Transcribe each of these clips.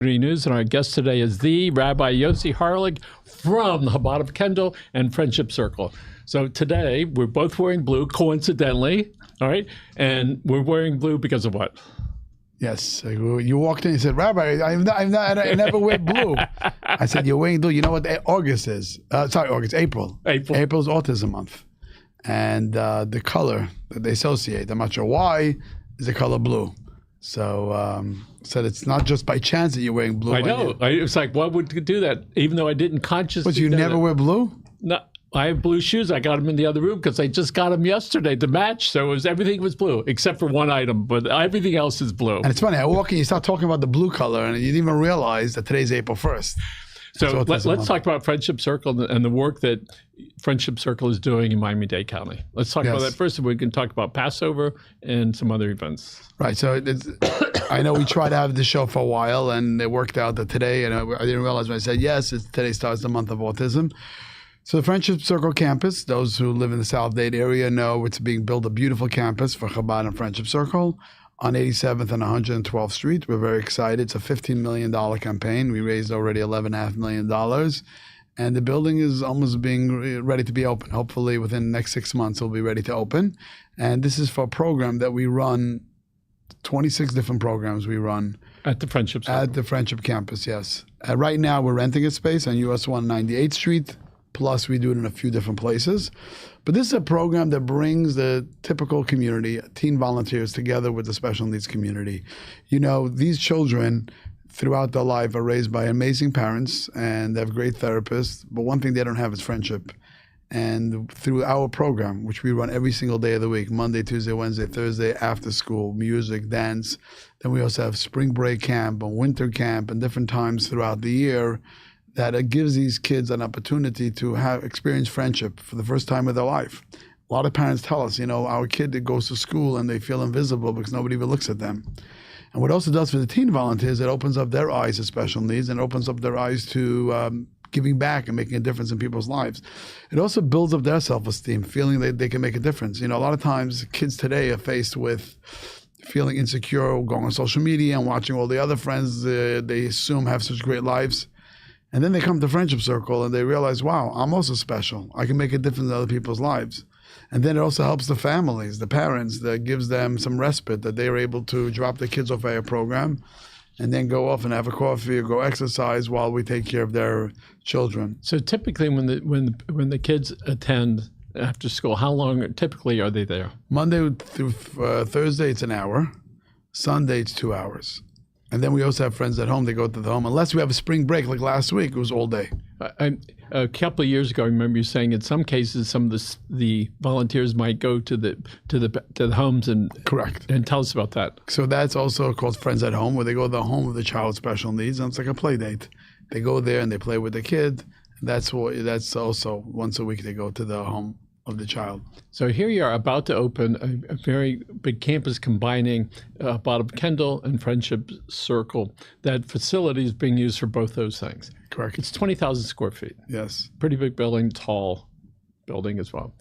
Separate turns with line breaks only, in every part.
News, and our guest today is the Rabbi Yossi Harlig from the Chabad of Kendall and Friendship Circle. So today we're both wearing blue, coincidentally, all right? And we're wearing blue because of what?
Yes, you walked in and said, Rabbi, I never wear blue. I said, you're wearing blue. You know what August is? April. April's Autism Month. And the color that they associate, I'm not sure why, is the color blue. So said it's not just by chance that you're wearing blue.
I know. It's like, why would you do that? Even though I didn't consciously.
But you never wear blue?
No, I have blue shoes. I got them in the other room because I just got them yesterday to match. So everything was blue except for one item, but everything else is blue.
And it's funny. I walk in, you start talking about the blue color, and you didn't even realize that today's April 1st.
So let's talk about Friendship Circle and the work that Friendship Circle is doing in Miami-Dade County. Let's talk about that first, and we can talk about Passover and some other events.
Right. So I know we tried to have this show for a while, and it worked out that today, and I didn't realize when I said yes, today starts the month of autism. So the Friendship Circle campus, those who live in the South Dade area know it's being built, a beautiful campus for Chabad and Friendship Circle on 87th and 112th Street. We're very excited. It's a $15 million campaign. We raised already $11.5 million. And the building is almost being ready to be open. Hopefully within the next 6 months, it'll be ready to open. And this is for a program that we run, 26 different programs we run.
At the Friendship Circle.
At the Friendship Campus, yes. Right now, we're renting a space on US 198th Street. Plus, we do it in a few different places. But this is a program that brings the typical community, teen volunteers, together with the special needs community. You know, these children throughout their life are raised by amazing parents and they have great therapists. But one thing they don't have is friendship. And through our program, which we run every single day of the week, Monday, Tuesday, Wednesday, Thursday, after school, music, dance. Then we also have spring break camp and winter camp and different times throughout the year. That it gives these kids an opportunity to experience friendship for the first time of their life. A lot of parents tell us, you know, our kid that goes to school and they feel invisible because nobody even looks at them. And what it also does for the teen volunteers, it opens up their eyes to special needs and opens up their eyes to giving back and making a difference in people's lives. It also builds up their self-esteem, feeling that they can make a difference. You know, a lot of times kids today are faced with feeling insecure, going on social media and watching all the other friends they assume have such great lives. And then they come to Friendship Circle and they realize, wow, I'm also special. I can make a difference in other people's lives. And then it also helps the families, the parents, that gives them some respite, that they're able to drop their kids off at a program and then go off and have a coffee or go exercise while we take care of their children.
So typically when the kids attend after school, how long typically are they there?
Monday through Thursday, it's an hour. Sunday, it's 2 hours. And then we also have friends at home. They go to the home. Unless we have a spring break like last week, it was all day.
A couple of years ago, I remember you saying in some cases, some of the volunteers might go to the homes and
correct.
And tell us about that.
So that's also called Friends at Home, where they go to the home of the child with special needs, and it's like a play date. They go there and they play with the kid. That's also once a week they go to the home of the child.
So here you are about to open a very big campus combining Chabad of Kendall and Friendship Circle. That facility is being used for both those things.
Correct.
It's 20,000 square feet.
Yes.
Pretty big building, tall building as well.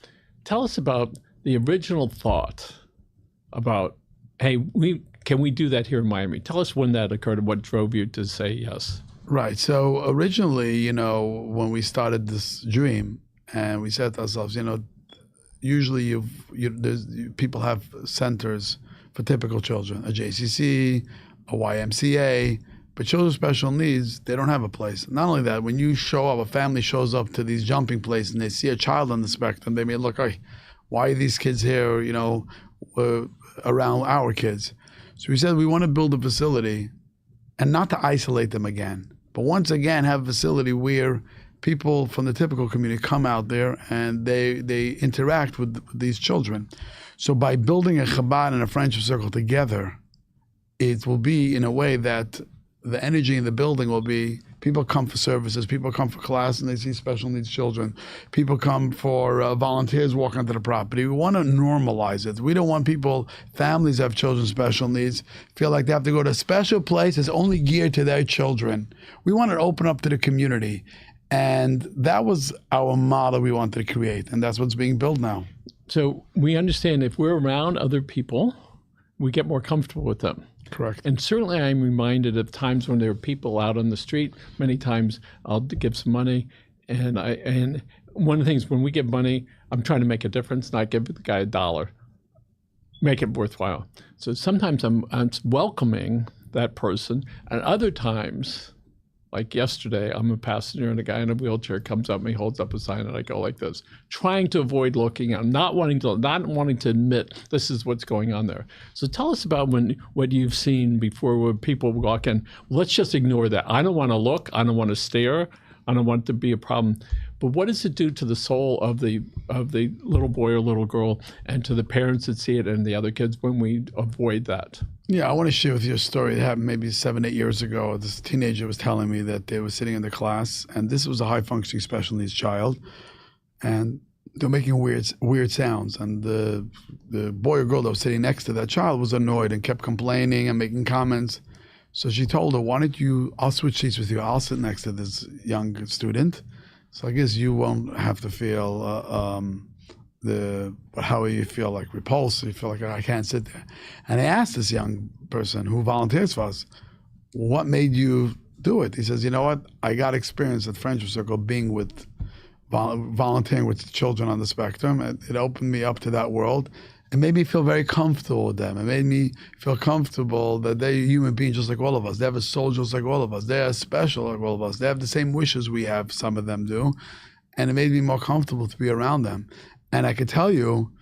Tell us about the original thought about, hey, can we do that here in Miami? Tell us when that occurred and what drove you to say yes.
Right. So originally, you know, when we started this dream, and we said to ourselves, you know, usually people have centers for typical children, a JCC, a YMCA, but children with special needs, they don't have a place. Not only that, when you show up, a family shows up to these jumping places and they see a child on the spectrum, they may look, hey, why are these kids here, you know, around our kids? So we said we want to build a facility and not to isolate them again, but once again have a facility where people from the typical community come out there and they interact with these children. So by building a Chabad and a Friendship Circle together, it will be in a way that the energy in the building will be, people come for services, people come for class and they see special needs children. People come for volunteers walk onto the property. We want to normalize it. We don't want families that have children with special needs, feel like they have to go to a special place that's only geared to their children. We want to open up to the community. And that was our model we wanted to create. And that's what's being built now.
So we understand if we're around other people, we get more comfortable with them.
Correct.
And certainly I'm reminded of times when there are people out on the street. Many times I'll give some money. And one of the things when we give money, I'm trying to make a difference, not give the guy $1. Make it worthwhile. So sometimes I'm welcoming that person. And other times, like yesterday, I'm a passenger and a guy in a wheelchair comes up and he holds up a sign and I go like this, trying to avoid looking at him, not wanting to admit this is what's going on there. So tell us about what you've seen before when people walk in. Let's just ignore that. I don't want to look. I don't want to stare. I don't want it to be a problem. But what does it do to the soul of the little boy or little girl and to the parents that see it and the other kids when we avoid that?
Yeah, I want to share with you a story that happened maybe 7, 8 years ago. This teenager was telling me that they were sitting in the class, and this was a high-functioning special needs child, and they're making weird sounds. And the boy or girl that was sitting next to that child was annoyed and kept complaining and making comments. So she told her, "Why don't I'll switch seats with you. I'll sit next to this young student. So I guess you won't have to feel how you feel like repulsed. You feel like I can't sit there." And I asked this young person who volunteers for us, "What made you do it?" He says, "You know what? I got experience at Friendship Circle being with volunteering with children on the spectrum. It opened me up to that world. It made me feel very comfortable with them. It made me feel comfortable that they're human beings just like all of us. They have a soul just like all of us. They are special like all of us. They have the same wishes we have, some of them do. And it made me more comfortable to be around them." And I could tell you,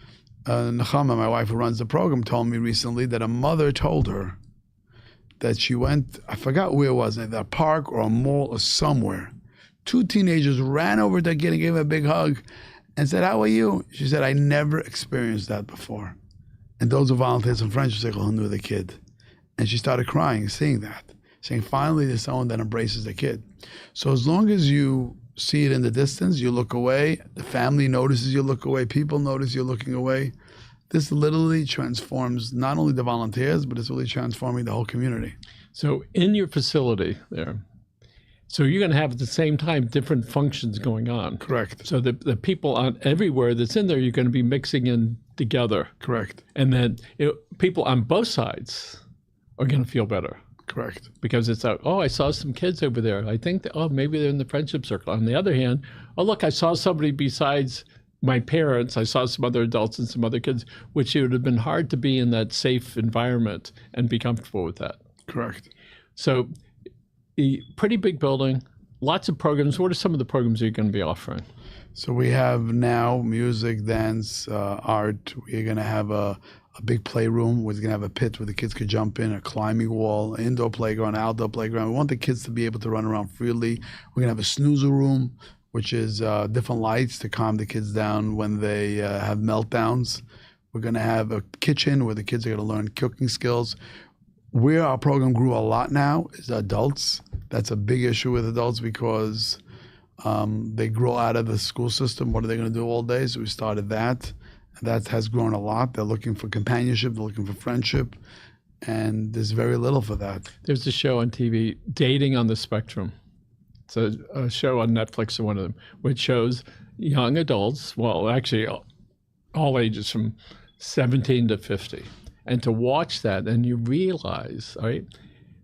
Nechama, my wife who runs the program, told me recently that a mother told her that she went, I forgot where it was, at a park or a mall or somewhere. 2 teenagers ran over to gave her a big hug and said, "How are you?" She said, "I never experienced that before." And those who volunteers in Friendship Circle who knew the kid. And she started crying, seeing that, saying, finally there's someone that embraces the kid. So as long as you see it in the distance, you look away, the family notices you look away, people notice you're looking away, this literally transforms not only the volunteers, but it's really transforming the whole community.
So in your facility there, so you're going to have at the same time different functions going on.
Correct.
So the people on everywhere that's in there, you're going to be mixing in together.
Correct.
And then people on both sides are going to feel better.
Correct.
Because it's I saw some kids over there. I think maybe they're in the Friendship Circle. On the other hand, look, I saw somebody besides my parents. I saw some other adults and some other kids, which it would have been hard to be in that safe environment and be comfortable with that.
Correct.
So a pretty big building, lots of programs. What are some of the programs you're going to be offering?
So we have now music, dance, art. We're going to have a big playroom. We're going to have a pit where the kids could jump in, a climbing wall, an indoor playground, outdoor playground. We want the kids to be able to run around freely. We're going to have a snoozer room, which is different lights to calm the kids down when they have meltdowns. We're going to have a kitchen where the kids are going to learn cooking skills. Where our program grew a lot now is adults. That's a big issue with adults because they grow out of the school system. What are they going to do all day? So we started that. That has grown a lot. They're looking for companionship. They're looking for friendship. And there's very little for that.
There's a show on TV, Dating on the Spectrum. It's a show on Netflix, or one of them, which shows young adults, well, actually all ages from 17 to 50. And to watch that, and you realize, right,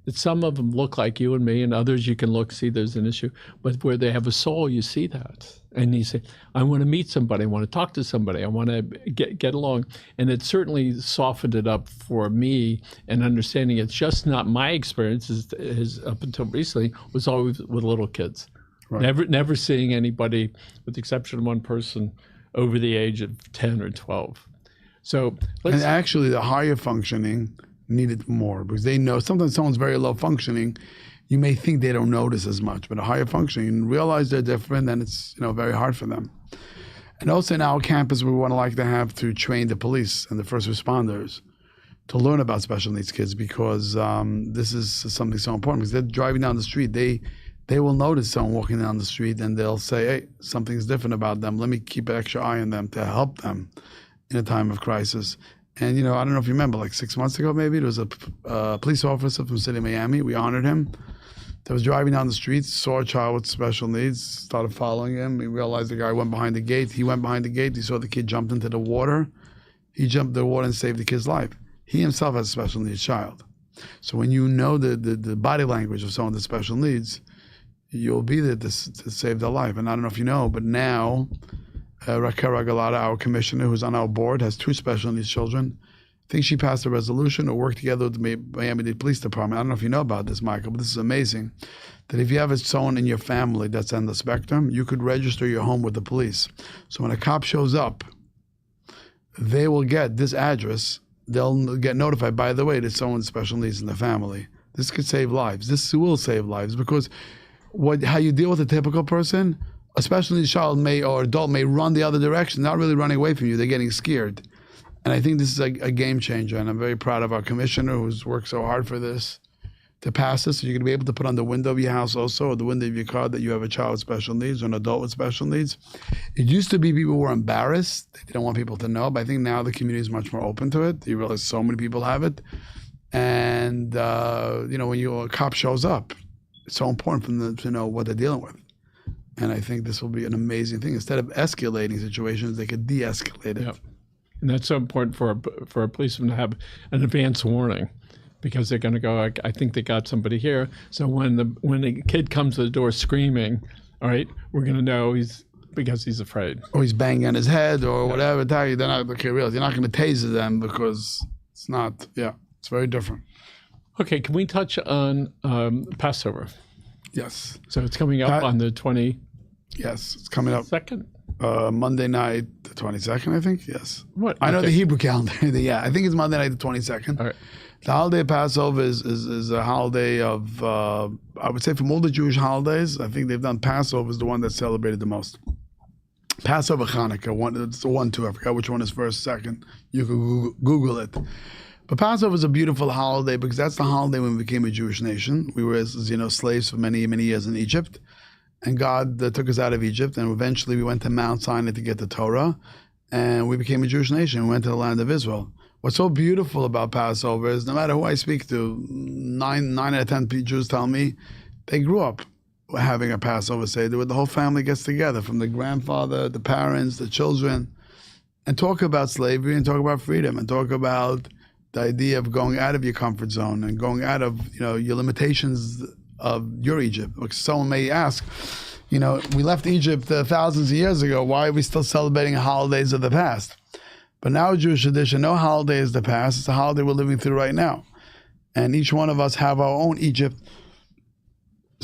that some of them look like you and me, and others you can see there's an issue. But where they have a soul, you see that. And you say, I want to meet somebody. I want to talk to somebody. I want to get along. And it certainly softened it up for me and understanding it's just not my experience is up until recently was always with little kids. Right. Never seeing anybody, with the exception of one person, over the age of 10 or 12. So
and actually the higher functioning needed more because they know sometimes someone's very low functioning. You may think they don't notice as much, but a higher functioning, you realize they're different and it's very hard for them. And also in our campus, we want to have to train the police and the first responders to learn about special needs kids because this is something so important because they're driving down the street. They will notice someone walking down the street and they'll say, hey, something's different about them. Let me keep an extra eye on them to help them in a time of crisis. And, I don't know if you remember, 6 months ago, maybe, there was a police officer from the city of Miami. We honored him. That was driving down the street, saw a child with special needs, started following him. We realized the guy went behind the gate. He went behind the gate. He saw the kid jumped into the water. He jumped in the water and saved the kid's life. He himself has a special needs child. So when you know the body language of someone with special needs, you'll be there to save their life. And I don't know if you know, but now Raquel Regalada, our commissioner who's on our board, has 2 special needs children. I think she passed a resolution or worked together with the Miami-Dade Police Department. I don't know if you know about this, Michael, but this is amazing. That if you have someone in your family that's on the spectrum, you could register your home with the police. So when a cop shows up, they will get this address. They'll get notified, by the way, there's someone with special needs in the family. This could save lives. This will save lives, because how you deal with a typical person, a special needs child or adult may run the other direction, not really running away from you. They're getting scared. And I think this is a game changer, and I'm very proud of our commissioner who's worked so hard for this, to pass this. So you're going to be able to put on the window of your house also, or the window of your car, that you have a child with special needs or an adult with special needs. It used to be people were embarrassed. They didn't want people to know, but I think now the community is much more open to it. You realize so many people have it. And, when a cop shows up, it's so important for them to know what they're dealing with. And I think this will be an amazing thing. Instead of escalating situations, they could de-escalate it.
Yep. And that's so important for a policeman to have an advance warning, because they're going to go, I think they got somebody here. So when the kid comes to the door screaming, all right, we're going to know because he's afraid.
Or he's banging on his head or whatever. They're not, okay, realize you're not going to taser them, because it's not, it's very different.
Okay, can we touch on Passover?
Yes.
So it's coming up on the 22nd?
Yes, it's coming up. Monday night, the 22nd, I think. Yes.
What?
I know the Hebrew calendar. I think it's Monday night, the 22nd.
All right.
The holiday of Passover is a holiday of, I would say from all the Jewish holidays, I think they've done Passover is the one that's celebrated the most. Passover, Hanukkah, it's the 1-2. I forgot which one is first, second. You can Google it. But Passover is a beautiful holiday, because that's the holiday when we became a Jewish nation. We were, slaves for many, many years in Egypt. And God took us out of Egypt, and eventually we went to Mount Sinai to get the Torah, and we became a Jewish nation. We went to the land of Israel. What's so beautiful about Passover is, no matter who I speak to, 9 out of 10 Jews tell me they grew up having a Passover Seder where the whole family gets together, from the grandfather, the parents, the children, and talk about slavery and talk about freedom and talk about the idea of going out of your comfort zone and going out of your limitations of your Egypt. Because someone may ask, we left Egypt thousands of years ago. Why are we still celebrating holidays of the past? But now Jewish tradition, no holiday is the past. It's a holiday we're living through right now. And each one of us have our own Egypt,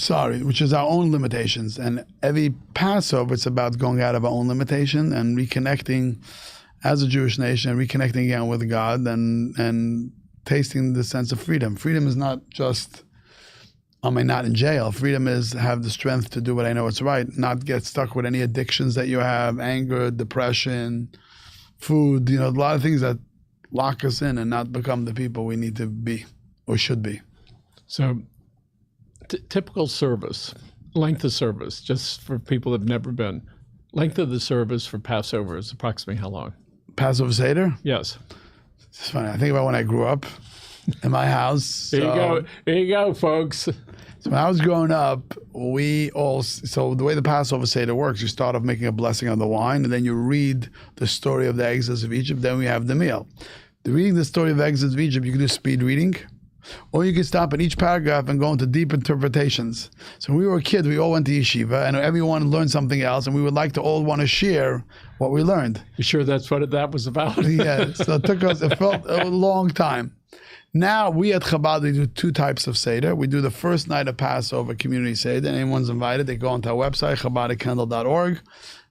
which is our own limitations. And every Passover, it's about going out of our own limitation and reconnecting as a Jewish nation, reconnecting again with God and tasting the sense of freedom. Freedom is not just, not in jail. Freedom is have the strength to do what I know is right, not get stuck with any addictions that you have, anger, depression, food, a lot of things that lock us in and not become the people we need to be or should be.
So typical service, length of service, just for people that have never been. Length of the service for Passover is approximately how long?
Passover Seder?
Yes.
It's funny. I think about when I grew up in my house.
There you go, folks.
So when I was growing up, so the way the Passover Seder works, you start off making a blessing on the wine, and then you read the story of the Exodus of Egypt, then we have the meal. Reading the story of the Exodus of Egypt, you can do speed reading, or you can stop at each paragraph and go into deep interpretations. So when we were a kid, we all went to yeshiva, and everyone learned something else, and we would like to all want to share what we learned.
You sure that's what that was about?
Yeah, so it felt a long time. Now, we at Chabad, we do 2 types of Seder. We do the first night of Passover community Seder. Anyone's invited. They go onto our website, chabad@kendall.org,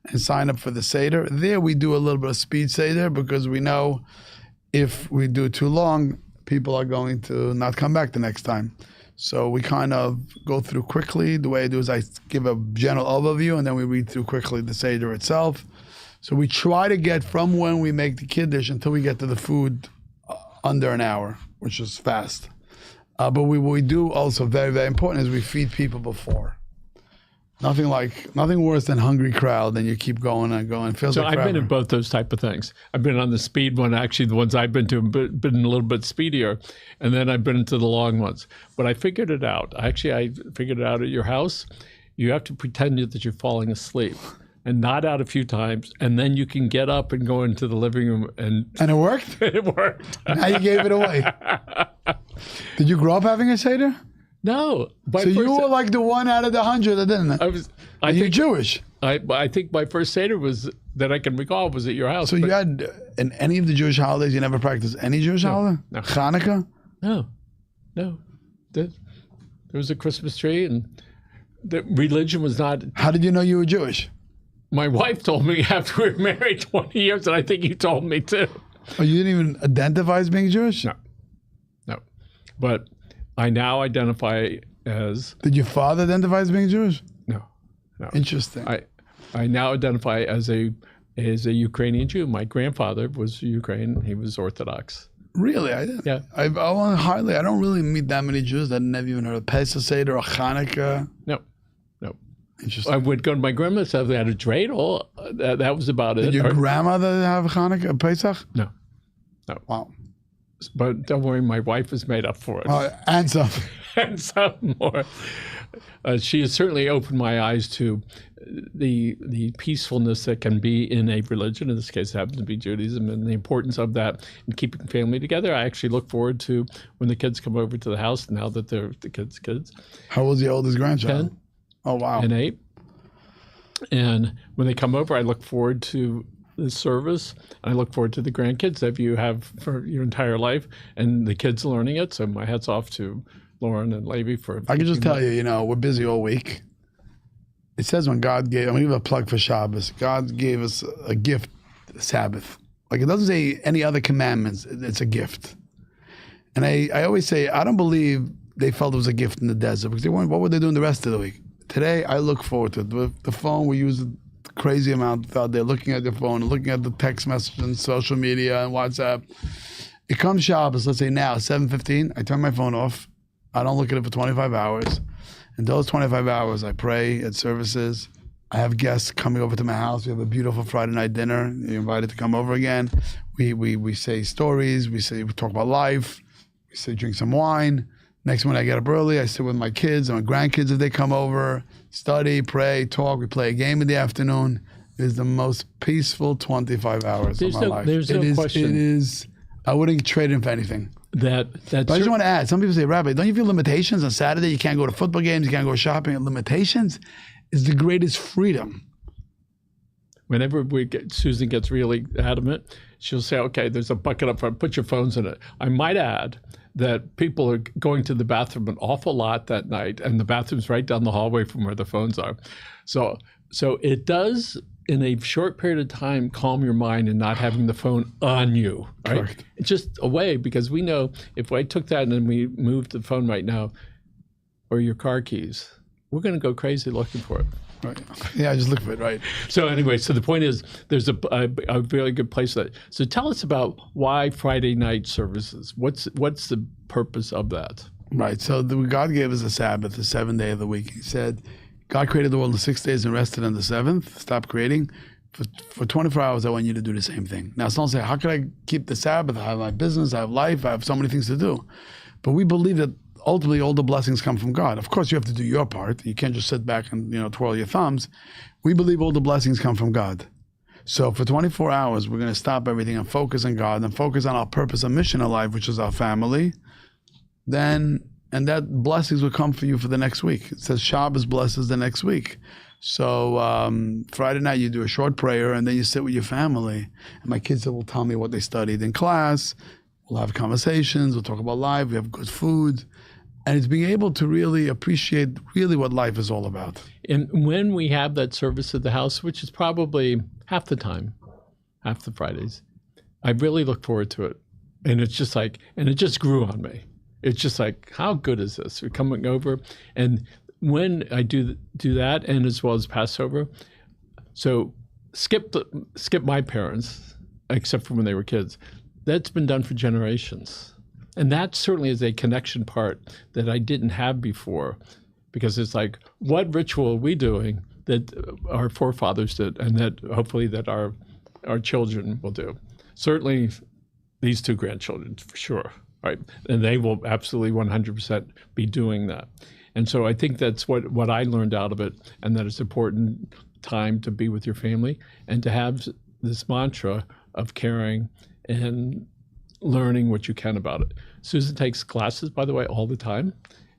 and sign up for the Seder. There we do a little bit of speed Seder, because we know if we do too long, people are going to not come back the next time. So we kind of go through quickly. The way I do is I give a general overview, and then we read through quickly the Seder itself. So we try to get from when we make the Kiddush until we get to the food under an hour, which is fast. But what we do also very, very important is we feed people before. Nothing worse than hungry crowd, and you keep going and going. It feels
so
like
I've
forever.
been in both those type of things. I've been on the speed one. Actually, the ones I've been to have been a little bit speedier, and then I've been into the long ones. But I figured it out. I figured it out at your house. You have to pretend that you're falling asleep and nod out a few times, and then you can get up and go into the living room. And
it worked?
It worked.
Now you gave it away. Did you grow up having a Seder?
No.
So you were like the one out of the 100 that didn't. You're Jewish.
I think my first Seder was that I can recall was at your house.
So you had in any of the Jewish holidays, you never practiced any Jewish holiday?
No.
Hanukkah?
No. There was a Christmas tree, and the religion was not.
How did you know you were Jewish?
My wife told me after we were married 20 years, and I think you told me too.
Oh, you didn't even identify as being Jewish?
No. But I now identify as.
Did your father identify as being Jewish?
No.
Interesting.
I now identify as a Ukrainian Jew. My grandfather was Ukrainian. He was Orthodox.
Really? I didn't.
Yeah.
I don't really meet that many Jews that never even heard of Pesach Seder or Hanukkah.
No.
Interesting.
I would go to my grandma's house. They had a dreidel. That was about it.
Did your grandmother have Hanukkah, Pesach?
No.
Wow.
But don't worry, my wife has made up for it.
And some.
And some more. She has certainly opened my eyes to the peacefulness that can be in a religion. In this case, it happens to be Judaism, and the importance of that in keeping family together. I actually look forward to when the kids come over to the house now that they're the kids.
How old's your oldest grandchild?
10.
Oh, wow.
And 8. And when they come over, I look forward to the service. I look forward to the grandkids that you have for your entire life, and the kids learning it. So my hat's off to Lauren and Levi for.
I can just tell you, we're busy all week. It says when God gave, I'm going to give a plug for Shabbos. God gave us a gift, Sabbath. Like it doesn't say any other commandments. It's a gift. And I always say, I don't believe they felt it was a gift in the desert because what would they do the rest of the week? Today, I look forward to it. With the phone, we use a crazy amount out there, looking at the phone, looking at the text message and social media and WhatsApp. It comes Shabbos, let's say now, 7:15, I turn my phone off. I don't look at it for 25 hours. And those 25 hours, I pray at services. I have guests coming over to my house. We have a beautiful Friday night dinner. You're invited to come over again. We say stories. We talk about life. We say drink some wine. Next one, I get up early. I sit with my kids and my grandkids if they come over. Study, pray, talk. We play a game in the afternoon. It is the most peaceful 25 hours of my life.
There's no question.
It is. I wouldn't trade it for anything.
But I
just want to add, some people say, Rabbi, don't you feel limitations on Saturday? You can't go to football games, you can't go shopping. Limitations is the greatest freedom.
Whenever Susan gets really adamant, she'll say, okay, there's a bucket up front, put your phones in it. I might add that people are going to the bathroom an awful lot that night, and the bathroom's right down the hallway from where the phones are. So it does, in a short period of time, calm your mind and not having the phone on you, right?
Correct.
It's just a way, because we know if I took that and then we moved the phone right now, or your car keys, we're going to go crazy looking for it.
Right. Yeah, just look for it, right.
So anyway, so the point is there's a really good place for that. So tell us about why Friday night services. What's the purpose of that?
Right. So God gave us a Sabbath, the 7th day of the week. He said, God created the world in 6 days and rested on the 7th. Stop creating. For 24 hours, I want you to do the same thing. Now, someone say, how can I keep the Sabbath? I have my business, I have life, I have so many things to do. But we believe that ultimately all the blessings come from God. Of course, you have to do your part. You can't just sit back and twirl your thumbs. We believe all the blessings come from God. So for 24 hours, we're going to stop everything and focus on God and focus on our purpose and mission in life, which is our family. And that blessings will come for you for the next week. It says Shabbos blesses the next week. So Friday night you do a short prayer and then you sit with your family. And my kids will tell me what they studied in class. We'll have conversations. We'll talk about life. We have good food. And it's being able to really appreciate really what life is all about.
And when we have that service at the house, which is probably half the time, half the Fridays, I really look forward to it. And it's just like, and it just grew on me. It's just like, how good is this? We're coming over. And when I do that, and as well as Passover, so skip my parents, except for when they were kids. That's been done for generations. And that certainly is a connection part that I didn't have before, because it's like, what ritual are we doing that our forefathers did, and that hopefully that our children will do? Certainly these two grandchildren, for sure, right? And they will absolutely 100% be doing that. And so I think that's what I learned out of it, and that it's important time to be with your family and to have this mantra of caring and learning what you can about it. Susan takes classes, by the way, all the time,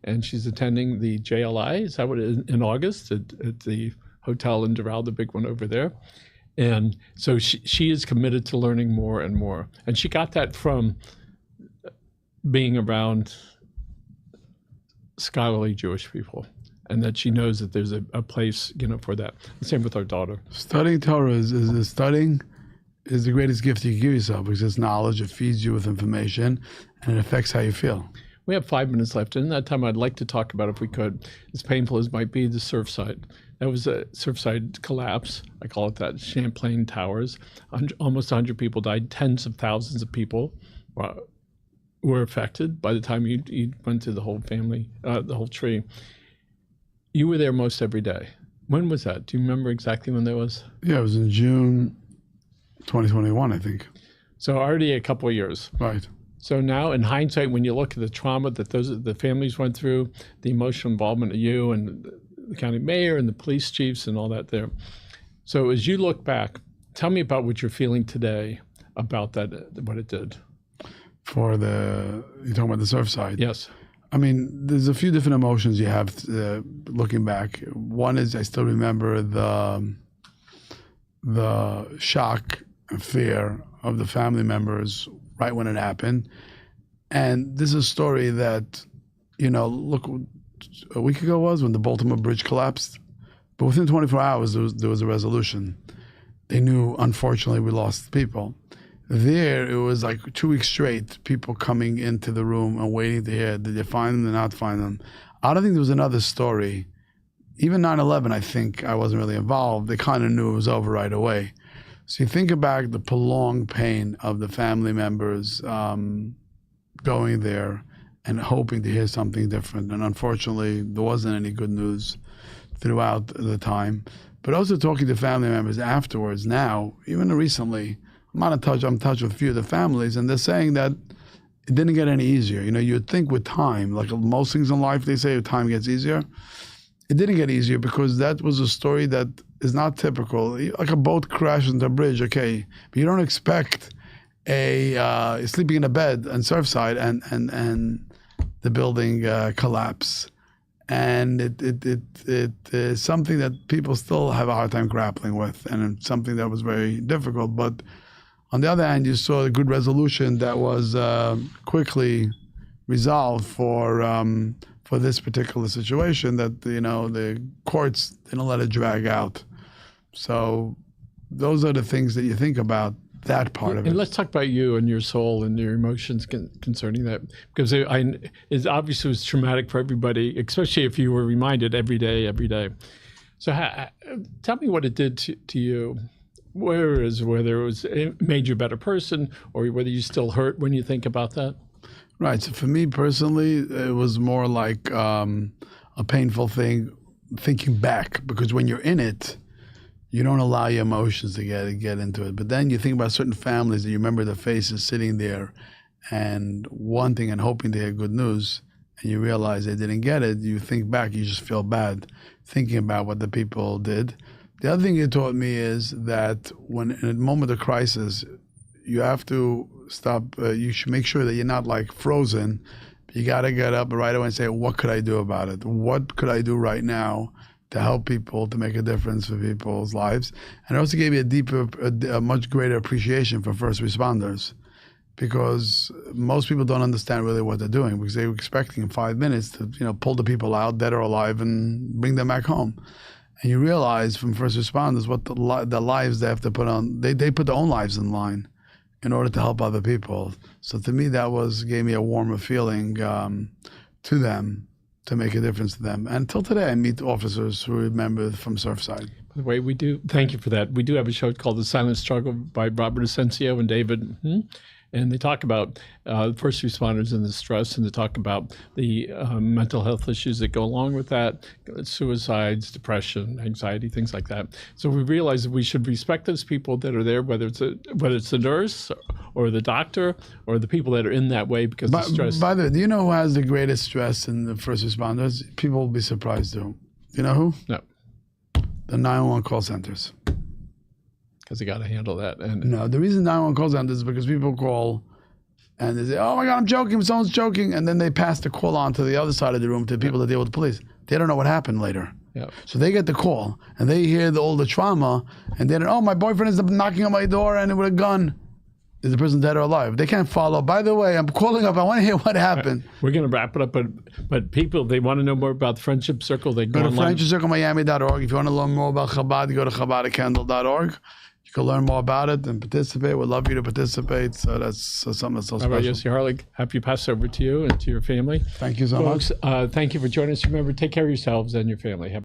and she's attending the JLI. Is that what it is? In August at the hotel in Doral, the big one over there. And so she is committed to learning more and more. And she got that from being around scholarly Jewish people, and that she knows that there's a place, for that. The same with our daughter.
Studying Torah is the greatest gift you can give yourself, because it's knowledge, it feeds you with information, and it affects how you feel.
We have 5 minutes left. And in that time, I'd like to talk about, if we could, as painful as might be, the Surfside. That was a Surfside collapse. I call it that. Champlain Towers. Almost 100 people died. Tens of thousands of people were affected by the time you went to the whole family, the whole tree. You were there most every day. When was that? Do you remember exactly when that was?
Yeah, it was in June 2021, I think.
So already a couple of years.
Right.
So now, in hindsight, when you look at the trauma that the families went through, the emotional involvement of you and the county mayor and the police chiefs and all that there. So as you look back, tell me about what you're feeling today about that, what it did.
You're talking about the Surfside?
Yes.
I mean, there's a few different emotions you have looking back. One is I still remember the shock and fear of the family members right when it happened. And this is a story that, look, a week ago was when the Baltimore Bridge collapsed. But within 24 hours, there was a resolution. They knew, unfortunately, we lost people. There, it was like 2 weeks straight, people coming into the room and waiting to hear, did they find them, did they not find them? I don't think there was another story. Even 9/11, I think I wasn't really involved. They kind of knew it was over right away. So you think about the prolonged pain of the family members going there and hoping to hear something different. And unfortunately, there wasn't any good news throughout the time. But also talking to family members afterwards now, even recently, I'm in touch with a few of the families, and they're saying that it didn't get any easier. You'd think with time, like most things in life, they say time gets easier. It didn't get easier because that was a story that is not typical. Like a boat crashes into a bridge, okay, but you don't expect sleeping in a bed on Surfside and the building collapse. And it is something that people still have a hard time grappling with, and it's something that was very difficult. But on the other hand, you saw a good resolution that was quickly resolved for this particular situation, that the courts didn't let it drag out. So those are the things that you think about, that part of it.
And let's talk about you and your soul and your emotions concerning that, because it obviously was traumatic for everybody, especially if you were reminded every day. So tell me what it did to you. Whether it made you a better person, or whether you still hurt when you think about that.
Right. So for me personally, it was more like a painful thing thinking back, because when you're in it, you don't allow your emotions to get into it. But then you think about certain families and you remember the faces sitting there and wanting and hoping to hear good news, and you realize they didn't get it. You think back, you just feel bad thinking about what the people did. The other thing it taught me is that when in a moment of crisis, you have to stop. You should make sure that you're not like frozen. You got to get up right away and say, what could I do about it? What could I do right now to help people, to make a difference for people's lives? And it also gave me a much greater appreciation for first responders, because most people don't understand really what they're doing, because they were expecting in 5 minutes to pull the people out, dead or alive, and bring them back home. And you realize from first responders what the lives they have to put on. They put their own lives in line in order to help other people. So to me, that gave me a warmer feeling to them, to make a difference to them. And until today, I meet officers who remember from Surfside.
By the way, thank you for that. We do have a show called The Silent Struggle by Robert Asensio and David. And they talk about first responders and the stress, and they talk about the mental health issues that go along with that, suicides, depression, anxiety, things like that. So we realize that we should respect those people that are there, whether it's the nurse or the doctor or the people that are in that way because of stress.
By the way, do you know who has the greatest stress in the first responders? People will be surprised to. Do you know who?
No.
The 911 call centers.
Because they got to handle that.
No, the reason 911 call centers is because people call And they say, oh my God, I'm joking, someone's joking. And then they pass the call on to the other side of the room to the people that deal with the police. They don't know what happened later.
Yep.
So they get the call and they hear all the trauma and they don't, oh, my boyfriend is knocking on my door and with a gun. Is the person dead or alive? They can't follow. By the way, I'm calling up. I want to hear what happened.
We're going to wrap it up, but people, they want to know more about the Friendship Circle. They
Go to friendshipcirclemiami.org. If you want to learn more about Chabad, go to chabadakendall.org. You can learn more about it and participate. We'd love you to participate. So that's something that's so special.
Rabbi Yossi Harlig, happy Passover to you and to your family.
Thank you so much.
Folks, thank you for joining us. Remember, take care of yourselves and your family.